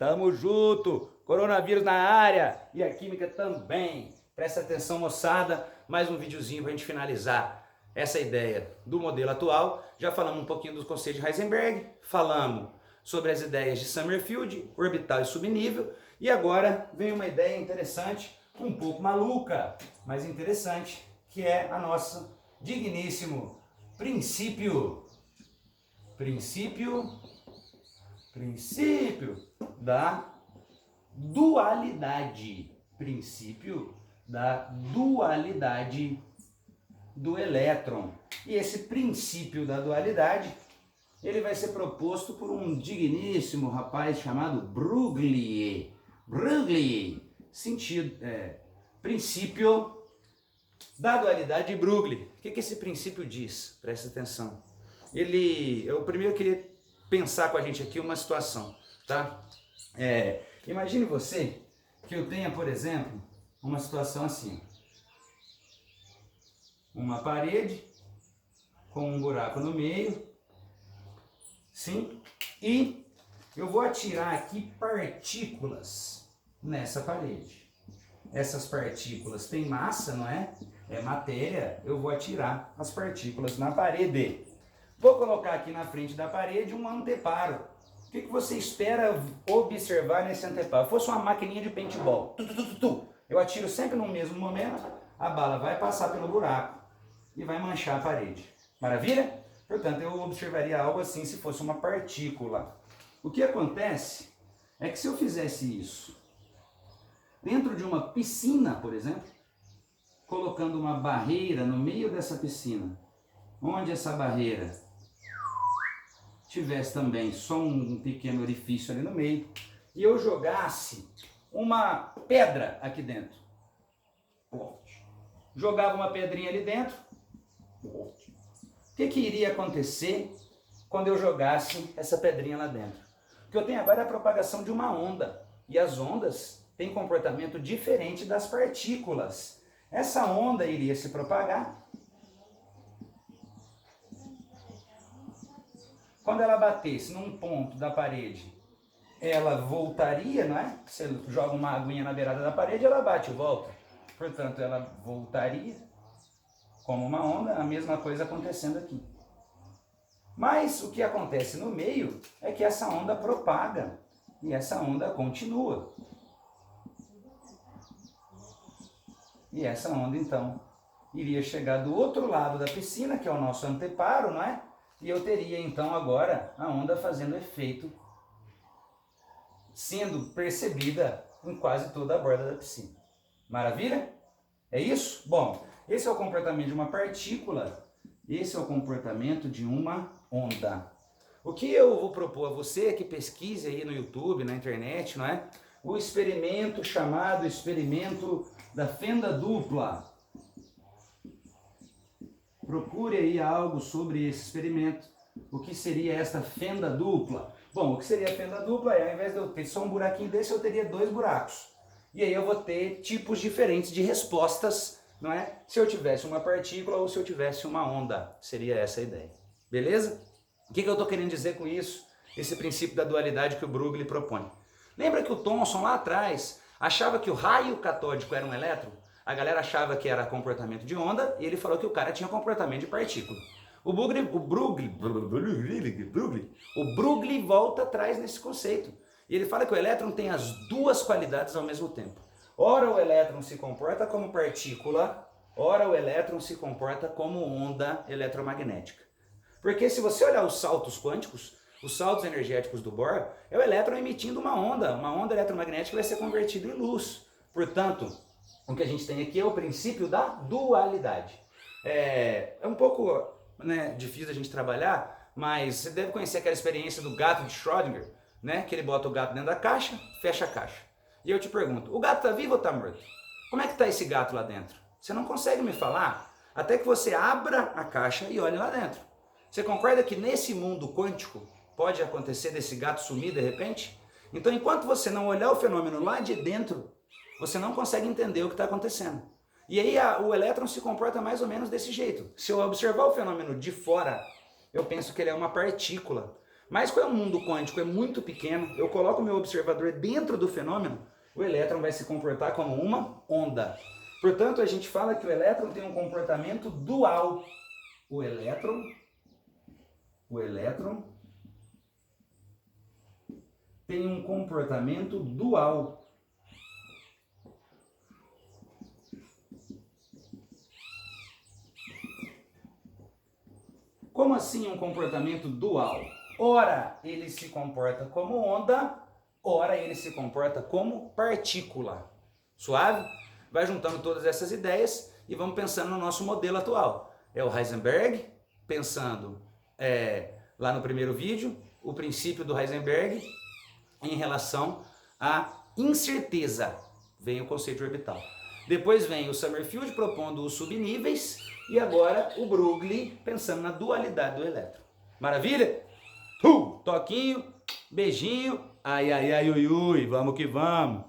Tamo junto, coronavírus na área e a química também. Presta atenção, moçada, mais um videozinho pra gente finalizar essa ideia do modelo atual. Já falamos um pouquinho dos conceitos de Heisenberg, falamos sobre as ideias de Summerfield, orbital e subnível, e agora vem uma ideia interessante, um pouco maluca, mas interessante, que é a nossa digníssimo princípio da dualidade. Princípio da dualidade do elétron. E esse princípio da dualidade, ele vai ser proposto por um digníssimo rapaz chamado Broglie. Broglie, princípio da dualidade de Broglie. O que esse princípio diz? Presta atenção. Eu primeiro queria pensar com a gente aqui uma situação, tá? Imagine você que eu tenha, por exemplo, uma situação assim. Uma parede com um buraco no meio, sim? E eu vou atirar aqui partículas nessa parede. Essas partículas têm massa, não é? É matéria. Eu vou atirar as partículas na parede. Vou colocar aqui na frente da parede um anteparo. O que você espera observar nesse anteparo? Fosse uma maquininha de paintball. Eu atiro sempre no mesmo momento, a bala vai passar pelo buraco e vai manchar a parede. Maravilha? Portanto, eu observaria algo assim se fosse uma partícula. O que acontece é que se eu fizesse isso dentro de uma piscina, por exemplo, colocando uma barreira no meio dessa piscina, onde essa barreira tivesse também só um pequeno orifício ali no meio, e eu jogasse uma pedra aqui dentro. Jogava uma pedrinha ali dentro. O que iria acontecer quando eu jogasse essa pedrinha lá dentro? O que eu tenho agora é a propagação de uma onda. E as ondas têm comportamento diferente das partículas. Essa onda iria se propagar. Quando ela batesse num ponto da parede, ela voltaria, não é? Você joga uma aguinha na beirada da parede, ela bate e volta. Portanto, ela voltaria como uma onda, a mesma coisa acontecendo aqui. Mas o que acontece no meio é que essa onda propaga e essa onda continua. E essa onda, então, iria chegar do outro lado da piscina, que é o nosso anteparo, não é? E eu teria, então, agora a onda fazendo efeito, sendo percebida em quase toda a borda da piscina. Maravilha? É isso? Bom, esse é o comportamento de uma partícula, esse é o comportamento de uma onda. O que eu vou propor a você é que pesquise aí no YouTube, na internet, não é? O experimento chamado experimento da fenda dupla. Procure aí algo sobre esse experimento. O que seria esta fenda dupla? Bom, o que seria a fenda dupla é, ao invés de eu ter só um buraquinho desse, eu teria dois buracos. E aí eu vou ter tipos diferentes de respostas, não é? Se eu tivesse uma partícula ou se eu tivesse uma onda. Seria essa a ideia. Beleza? O que eu estou querendo dizer com isso? Esse princípio da dualidade que o Broglie propõe. Lembra que o Thomson lá atrás achava que o raio catódico era um elétron? A galera achava que era comportamento de onda e ele falou que o cara tinha comportamento de partícula. O Broglie volta atrás nesse conceito. E ele fala que o elétron tem as duas qualidades ao mesmo tempo. Ora o elétron se comporta como partícula, ora o elétron se comporta como onda eletromagnética. Porque se você olhar os saltos quânticos, os saltos energéticos do Bohr, é o elétron emitindo uma onda eletromagnética que vai ser convertida em luz. Portanto, o que a gente tem aqui é o princípio da dualidade. É um pouco difícil a gente trabalhar, mas você deve conhecer aquela experiência do gato de Schrödinger, né? Que ele bota o gato dentro da caixa, fecha a caixa. E eu te pergunto, o gato está vivo ou está morto? Como é que está esse gato lá dentro? Você não consegue me falar até que você abra a caixa e olhe lá dentro. Você concorda que nesse mundo quântico pode acontecer desse gato sumir de repente? Então, enquanto você não olhar o fenômeno lá de dentro, você não consegue entender o que está acontecendo. E aí o elétron se comporta mais ou menos desse jeito. Se eu observar o fenômeno de fora, eu penso que ele é uma partícula. Mas como o mundo quântico é muito pequeno, eu coloco o meu observador dentro do fenômeno, o elétron vai se comportar como uma onda. Portanto, a gente fala que o elétron tem um comportamento dual. O elétron tem um comportamento dual. Como assim um comportamento dual? Ora ele se comporta como onda, ora ele se comporta como partícula. Suave? Vai juntando todas essas ideias e vamos pensando no nosso modelo atual. É o Heisenberg, pensando lá no primeiro vídeo, o princípio do Heisenberg em relação à incerteza. Vem o conceito orbital. Depois vem o Summerfield propondo os subníveis e agora o Broglie pensando na dualidade do elétron. Maravilha? Toquinho, beijinho, ai, ai, ai, ui, ui, vamos que vamos.